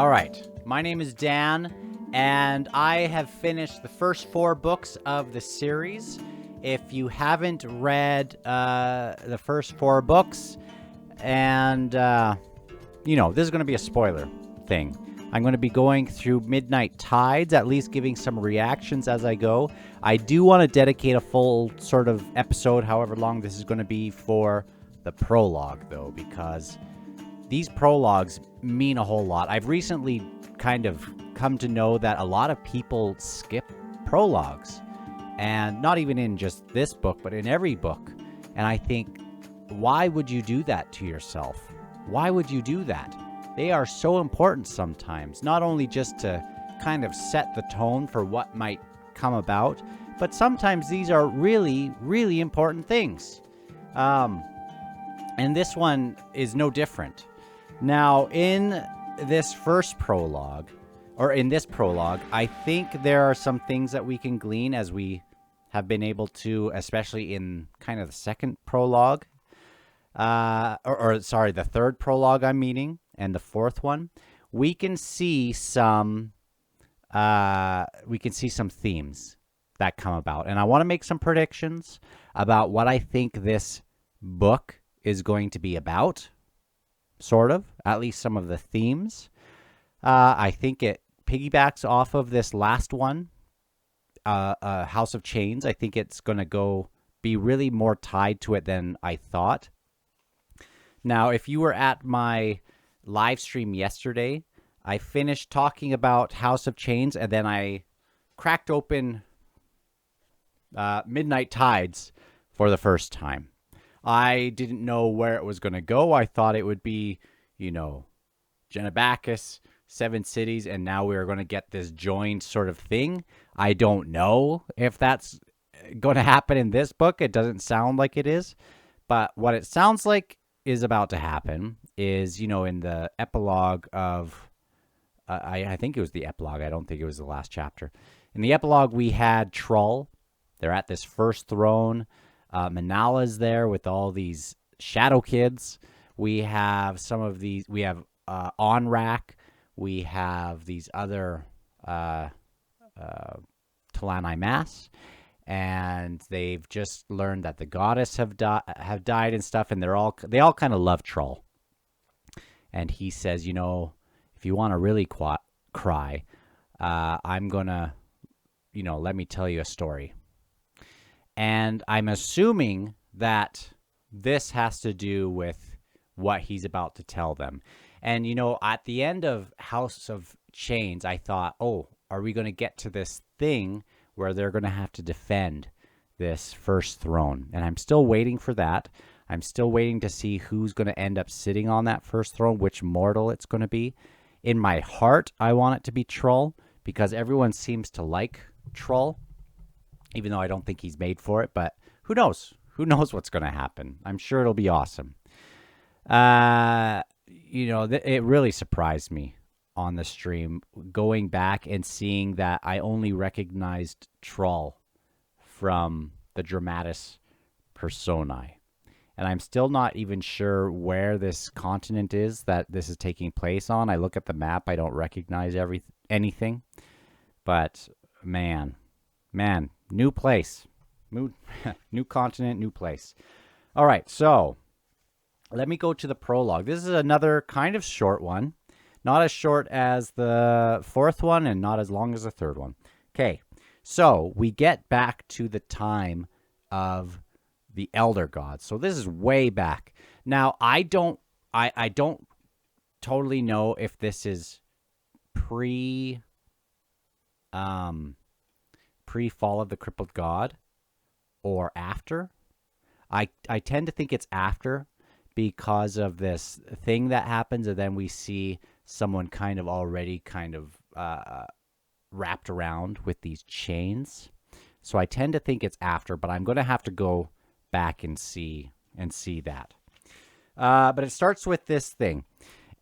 All right, my name is Dan, and I have finished the first 4 books of the series. If you haven't read the first 4 books, and this is going to be a spoiler thing. I'm going to be going through Midnight Tides, at least giving some reactions as I go. I do want to dedicate a full sort of episode, however long this is going to be, for the prologue, though, because these prologues mean a whole lot. I've recently kind of come to know that a lot of people skip prologues, and not even in just this book, but in every book. And I think, why would you do that to yourself? Why would you do that? They are so important sometimes, not only just to kind of set the tone for what might come about, but sometimes these are really, really important things. And this one is no different. Now, in this prologue, I think there are some things that we can glean as we have been able to, especially in kind of the second prologue, the third prologue I'm meaning, and the fourth one. We can see some themes that come about, and I want to make some predictions about what I think this book is going to be about. Sort of, at least some of the themes. I think it piggybacks off of this last one, House of Chains. I think it's going to be really more tied to it than I thought. Now, if you were at my live stream yesterday, I finished talking about House of Chains, and then I cracked open Midnight Tides for the first time. I didn't know where it was going to go. I thought it would be, Genebacus, 7 cities, and now we're going to get this joined sort of thing. I don't know if that's going to happen in this book. It doesn't sound like it is. But what it sounds like is about to happen is, in the epilogue of, I think it was the epilogue. I don't think it was the last chapter. In the epilogue, we had Trull. They're at this first throne. Manala's there with all these shadow kids. We have some of these. We have Onrak. We have these other Talani Mass, and they've just learned that the goddess have died and stuff, and they all kind of love Trull. And he says, if you want to really cry, I'm gonna, let me tell you a story. And I'm assuming that this has to do with what he's about to tell them. And, at the end of House of Chains, I thought, are we going to get to this thing where they're going to have to defend this first throne? And I'm still waiting for that. I'm still waiting to see who's going to end up sitting on that first throne, which mortal it's going to be. In my heart, I want it to be Trull, because everyone seems to like Trull. Even though I don't think he's made for it, but who knows? Who knows what's going to happen? I'm sure it'll be awesome. It really surprised me on the stream, going back and seeing that I only recognized Trull from the Dramatis Personae. And I'm still not even sure where this continent is that this is taking place on. I look at the map, I don't recognize anything. But, man, new place, new continent, new place. All right, so let me go to the prologue. This is another kind of short one, not as short as the fourth one and not as long as the third one. Okay, so we get back to the time of the Elder Gods. So this is way back. Now, I don't totally know if this is pre Fall of the Crippled God or after. I tend to think it's after, because of this thing that happens, and then we see someone kind of wrapped around with these chains. So I tend to think it's after, but I'm going to have to go back and see that. But it starts with this thing,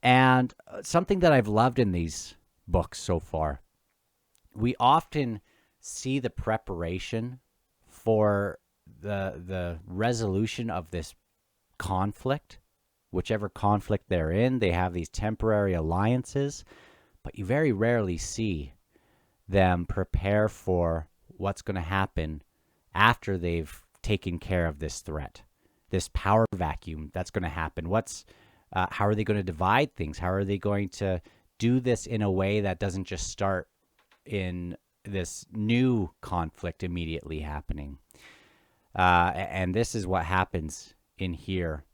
and something that I've loved in these books so far. We often see the preparation for the resolution of this conflict, whichever conflict they're in. They have these temporary alliances, but you very rarely see them prepare for what's going to happen after they've taken care of this threat, this power vacuum that's going to happen. How are they going to divide things? How are they going to do this in a way that doesn't just start in this new conflict immediately happening? And this is what happens in here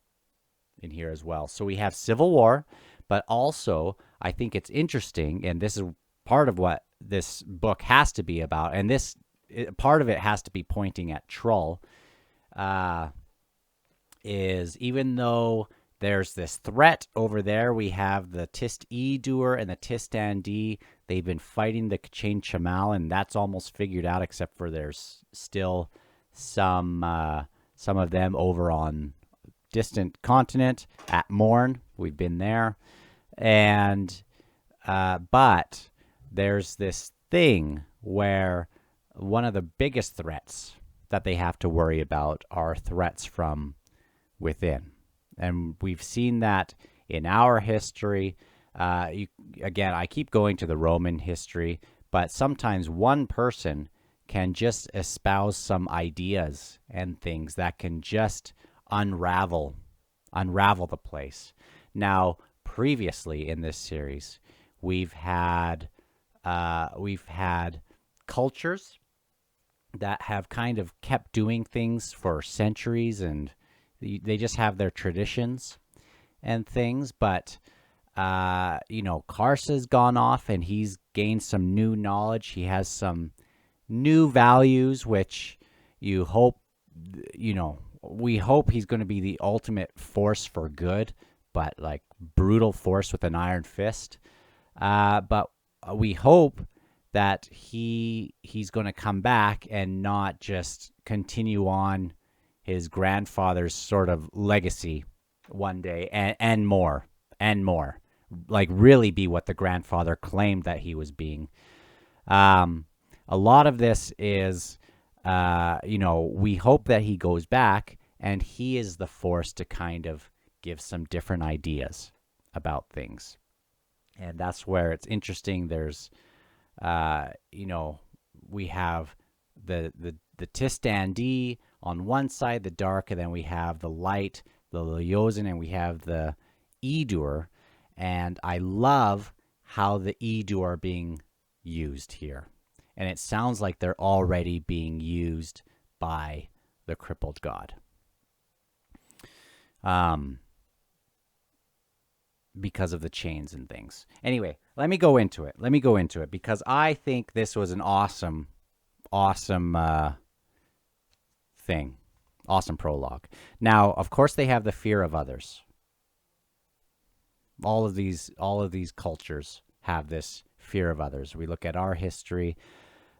as well. So we have civil war, but also I think it's interesting, and this is part of what this book has to be about, and part of it has to be pointing at Trull, is even though there's this threat over there, we have the Tist E-Dur and the Tist Andi. They've been fighting the K'chain Chamal, and that's almost figured out, except for there's still some of them over on distant continent at Morn. We've been there. And but there's this thing where one of the biggest threats that they have to worry about are threats from within. And we've seen that in our history. Again, I keep going to the Roman history, but sometimes one person can just espouse some ideas and things that can just unravel the place. Now, previously in this series, we've had cultures that have kind of kept doing things for centuries, and they just have their traditions and things. But Karsa's gone off, and he's gained some new knowledge. He has some new values, which we hope he's going to be the ultimate force for good, but like brutal force with an iron fist. But we hope that he's going to come back and not just continue on his grandfather's sort of legacy one day and more, like really be what the grandfather claimed that he was being. A lot of this is, we hope that he goes back and he is the force to kind of give some different ideas about things. And that's where it's interesting. There's, we have the Tist Andi on one side, the dark, and then we have the light, the Lyosin, and we have the E-Dur. And I love how the E-Dur are being used here. And it sounds like they're already being used by the crippled god. Because of the chains and things. Anyway, let me go into it because I think this was an awesome thing. Awesome prologue. Now, of course, they have the fear of others. All of these cultures have this fear of others. We look at our history.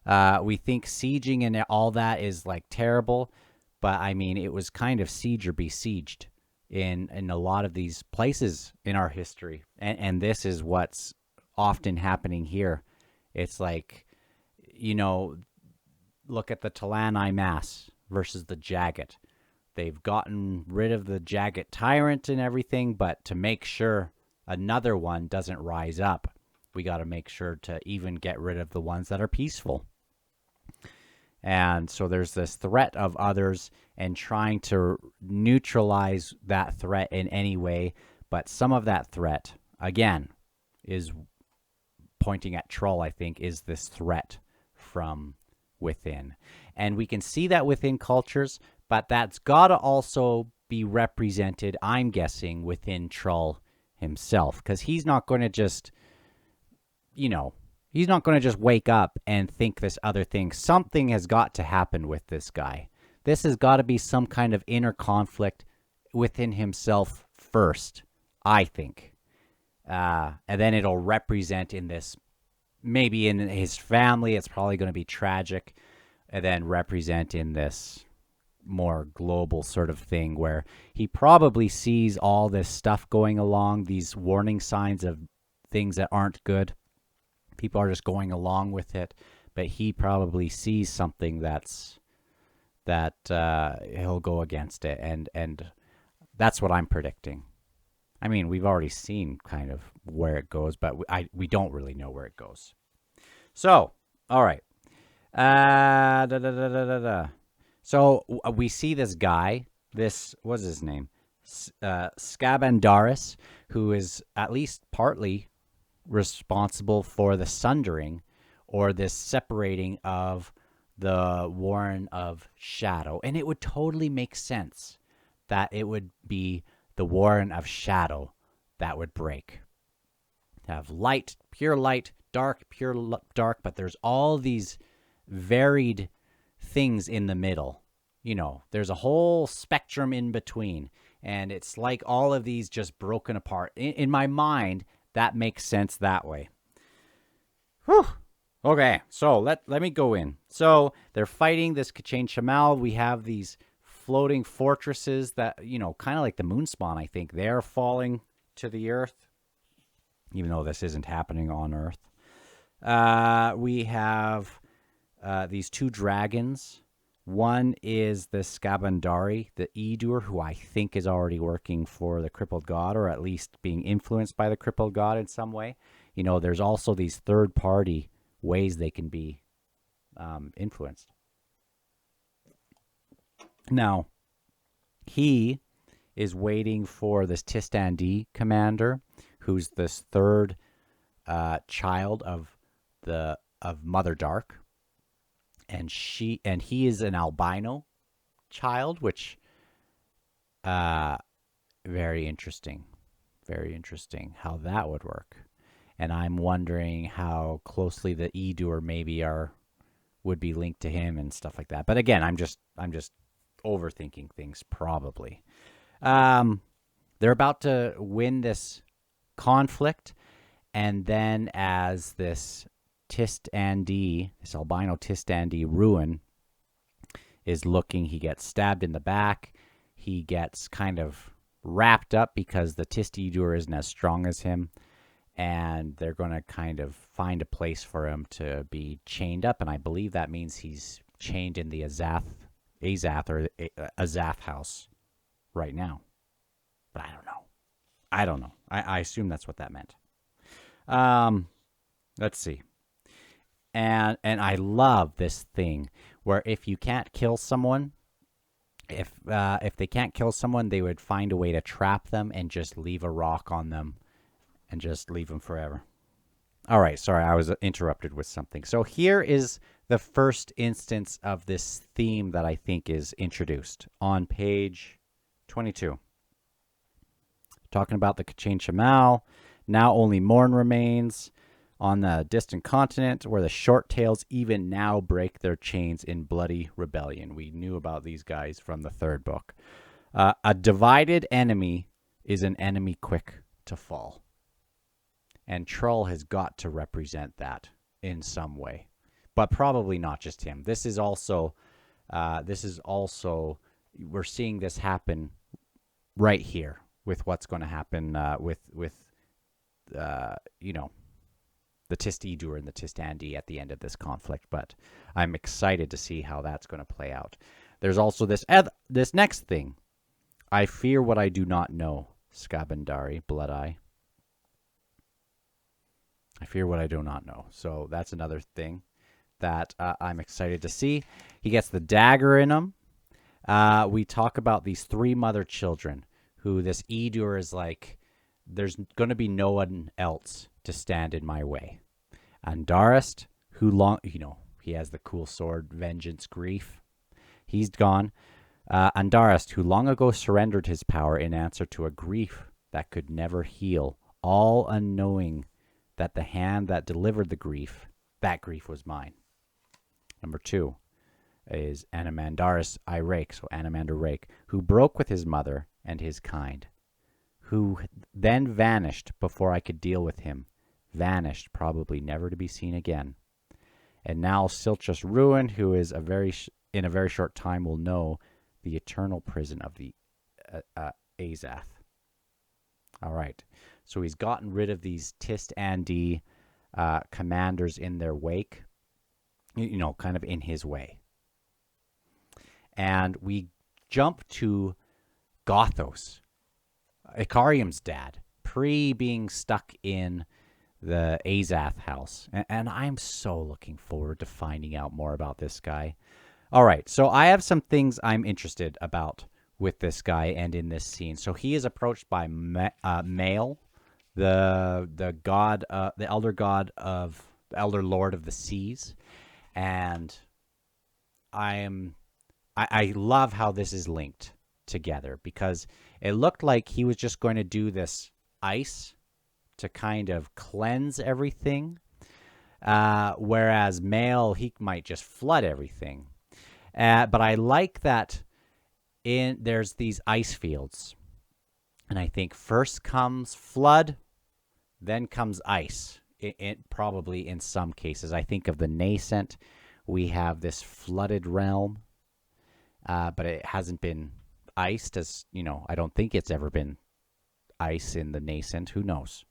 We think sieging and all that is like terrible, but I mean, it was kind of siege or besieged in a lot of these places in our history. And this is what's often happening here. It's like, look at the Talani Mass versus the Jagat. They've gotten rid of the Jagat tyrant and everything, but to make sure another one doesn't rise up, we got to make sure to even get rid of the ones that are peaceful. And so there's this threat of others and trying to neutralize that threat in any way. But some of that threat, again, is pointing at Trull, I think, is this threat from within. And we can see that within cultures, but that's got to also be represented, I'm guessing, within Trull himself. Because he's not going to just, he's not going to just wake up and think this other thing. Something has got to happen with this guy. This has got to be some kind of inner conflict within himself first, I think. And then it'll represent in this, maybe in his family, it's probably going to be tragic, and then represent in this more global sort of thing where he probably sees all this stuff going along, these warning signs of things that aren't good. People are just going along with it, but he probably sees something that he'll go against it, and that's what I'm predicting. I mean, we've already seen kind of where it goes, but we don't really know where it goes. So, all right. So we see this guy, what's his name? Scabandaris, who is at least partly responsible for the sundering or this separating of the Warren of Shadow. And it would totally make sense that it would be the Warren of Shadow that would break. Have light, pure light, dark, pure dark, but there's all these varied things in the middle. You know, there's a whole spectrum in between, and it's like all of these just broken apart. In my mind, that makes sense that way. Whew. Okay, so let me go in. So they're fighting this K'chain Shamal. We have these floating fortresses that, you know, kind of like the Moonspawn, I think. They're falling to the earth, even though this isn't happening on Earth. We have these two dragons. One is the Skabandari, the Edur, who I think is already working for the Crippled God, or at least being influenced by the Crippled God in some way. You know, there's also these third-party ways they can be influenced. Now, he is waiting for this Tistandi commander, who's this third child of Mother Dark, and he is an albino child, which very interesting how that would work. And I'm wondering how closely the Edur maybe would be linked to him and stuff like that. But again, I'm just overthinking things probably. They're about to win this conflict, and then as this Tistandi, this albino Tistandi ruin is looking, he gets stabbed in the back. He gets kind of wrapped up because the Tistidur isn't as strong as him, and they're going to kind of find a place for him to be chained up, and I believe that means he's chained in the Azath or Azath house right now. But I don't know. I assume that's what that meant. Let's see. And I love this thing where if you can't kill someone, if they can't kill someone, they would find a way to trap them and just leave a rock on them and just leave them forever. All right, sorry, I was interrupted with something. So here is the first instance of this theme that I think is introduced on page 22. Talking about the K'chain Shamal. Now only Morn remains on the distant continent, where the short tails even now break their chains in bloody rebellion. We knew about these guys from the third book. A divided enemy is an enemy quick to fall. And Trull has got to represent that in some way. But probably not just him. This is also, we're seeing this happen right here with what's going to happen with you know, the Tistidur and the Tistandi at the end of this conflict. But I'm excited to see how that's going to play out. There's also this next thing. I fear what I do not know, Skabandari, Blood Eye. I fear what I do not know. So that's another thing that I'm excited to see. He gets the dagger in him. We talk about these three mother children who this Edur is like, there's going to be no one else to stand in my way. Andarist, he has the cool sword, Vengeance, Grief. He's gone. Andarist, who long ago surrendered his power in answer to a grief that could never heal, all unknowing that the hand that delivered the grief, that grief was mine. Number 2 is Animandaris Irake, so Animander Rake, who broke with his mother and his kind, who then vanished before I could deal with him, vanished, probably never to be seen again. And now Silchus Ruin, who is in a very short time will know the eternal prison of the Azath. All right, so he's gotten rid of these Tistandi commanders in their wake, kind of in his way. And we jump to Gothos. Ikariam's dad, pre being stuck in the Azath house. And I'm so looking forward to finding out more about this guy. All right, so I have some things I'm interested about with this guy and in this scene. So he is approached by Male, the god, the elder god of the elder lord of the seas, and I love how this is linked together because it looked like he was just going to do this ice to kind of cleanse everything, whereas Male, he might just flood everything. But I like that there's these ice fields, and I think first comes flood, then comes ice. It probably in some cases. I think of the nascent, we have this flooded realm, but it hasn't been iced as, I don't think it's ever been ice in the nascent. Who knows?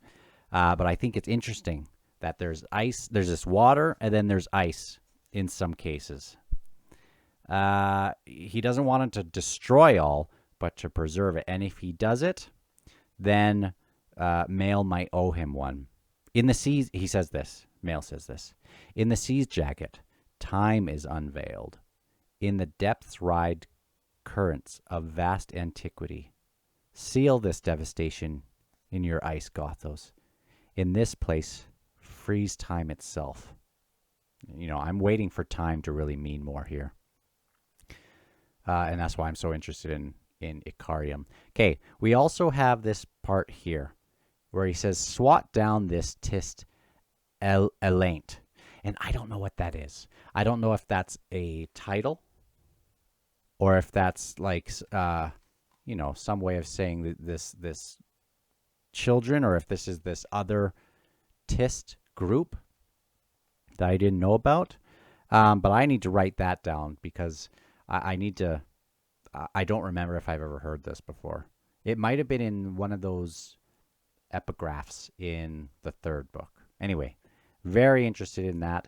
But I think it's interesting that there's ice, there's this water, and then there's ice in some cases. He doesn't want it to destroy all, but to preserve it. And if he does it, then Male might owe him one. In the seas, he says this, Male says this, in the sea's jacket, time is unveiled. In the depths ride currents of vast antiquity. Seal this devastation in your ice, Gothos. In this place, freeze time itself. I'm waiting for time to really mean more here. And that's why I'm so interested in Ikariam. Okay, we also have this part here where he says, swat down this tist elaint. And I don't know what that is. I don't know if that's a title or if that's like, some way of saying this children, or if this is this other tist group that I didn't know about. But I need to write that down because I need to. I don't remember if I've ever heard this before. It might have been in one of those epigraphs in the third book. Anyway, very interested in that.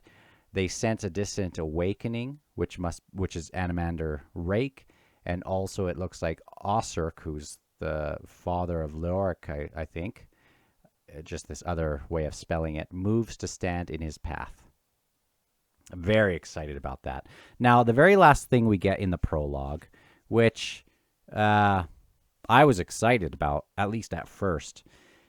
They sense a distant awakening, which is Animander Rake, and also it looks like Osirk, who's the father of Leoric, I think. Just this other way of spelling it, moves to stand in his path. I'm very excited about that. Now, the very last thing we get in the prologue, which I was excited about, at least at first,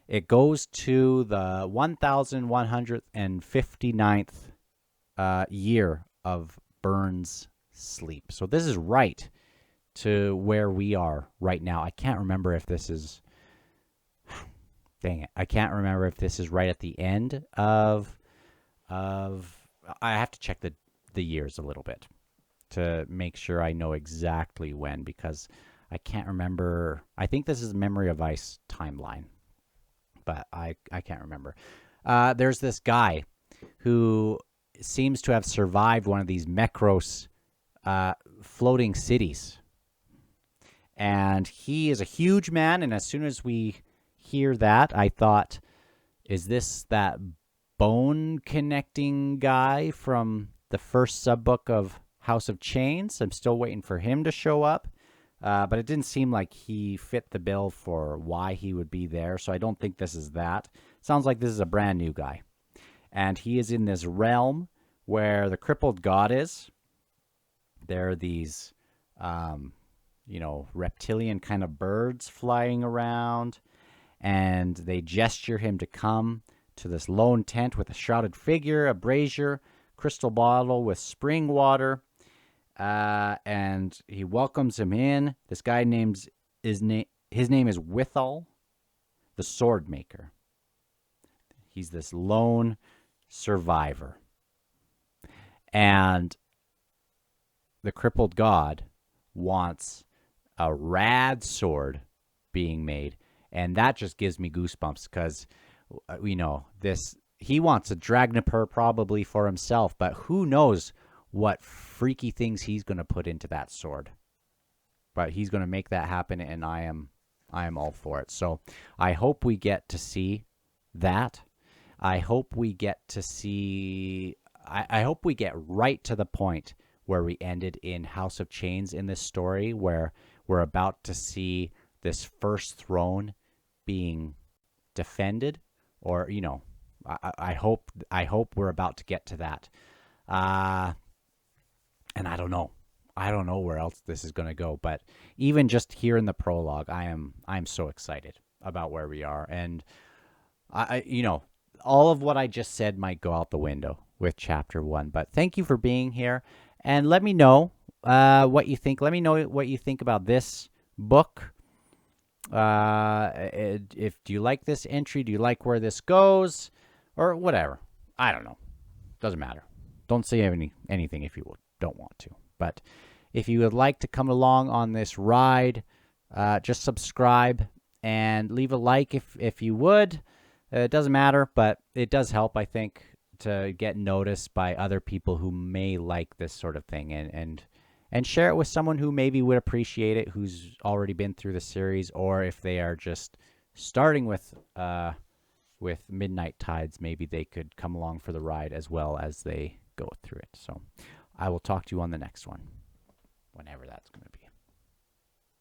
it goes to the 1159th year of Burns' sleep. So this is right to where we are right now. I can't remember if this is... Dang it. I can't remember if this is right at the end of I have to check the years a little bit to make sure I know exactly when, because I can't remember. I think this is Memory of Ice timeline, but I can't remember. There's this guy who seems to have survived one of these Mekros floating cities. And he is a huge man, and as soon as we hear that, I thought, is this that bone connecting guy from the first subbook of House of Chains? I'm still waiting for him to show up, but it didn't seem like he fit the bill for why he would be there, so I don't think this is that. Sounds like this is a brand new guy, and he is in this realm where the crippled god is. There are these reptilian kind of birds flying around, and they gesture him to come to this lone tent with a shrouded figure, a brazier, crystal bottle with spring water, and he welcomes him in. This guy his name is Withal, the sword maker. He's this lone survivor, and the crippled god wants a rad sword being made, and that just gives me goosebumps because he wants a Dragnipur probably for himself, but who knows what freaky things he's going to put into that sword. But he's going to make that happen, and I am all for it. So I hope we get to see that. I hope we get to see. I hope we get right to the point where we ended in House of Chains in this story, where we're about to see this first throne being defended, or I hope we're about to get to that. And I don't know where else this is going to go, but even just here in the prologue, I'm so excited about where we are. And I all of what I just said might go out the window with chapter 1, but thank you for being here, and let me know what you think. Let me know what you think about this book. If do you like this entry? Do you like where this goes, or whatever? I don't know. Doesn't matter. Don't say anything if you don't want to. But if you would like to come along on this ride, just subscribe and leave a like if you would. It doesn't matter, but it does help, I think, to get noticed by other people who may like this sort of thing, and share it with someone who maybe would appreciate it, who's already been through the series, or if they are just starting with Midnight Tides, maybe they could come along for the ride as well as they go through it. So I will talk to you on the next one, whenever that's going to be.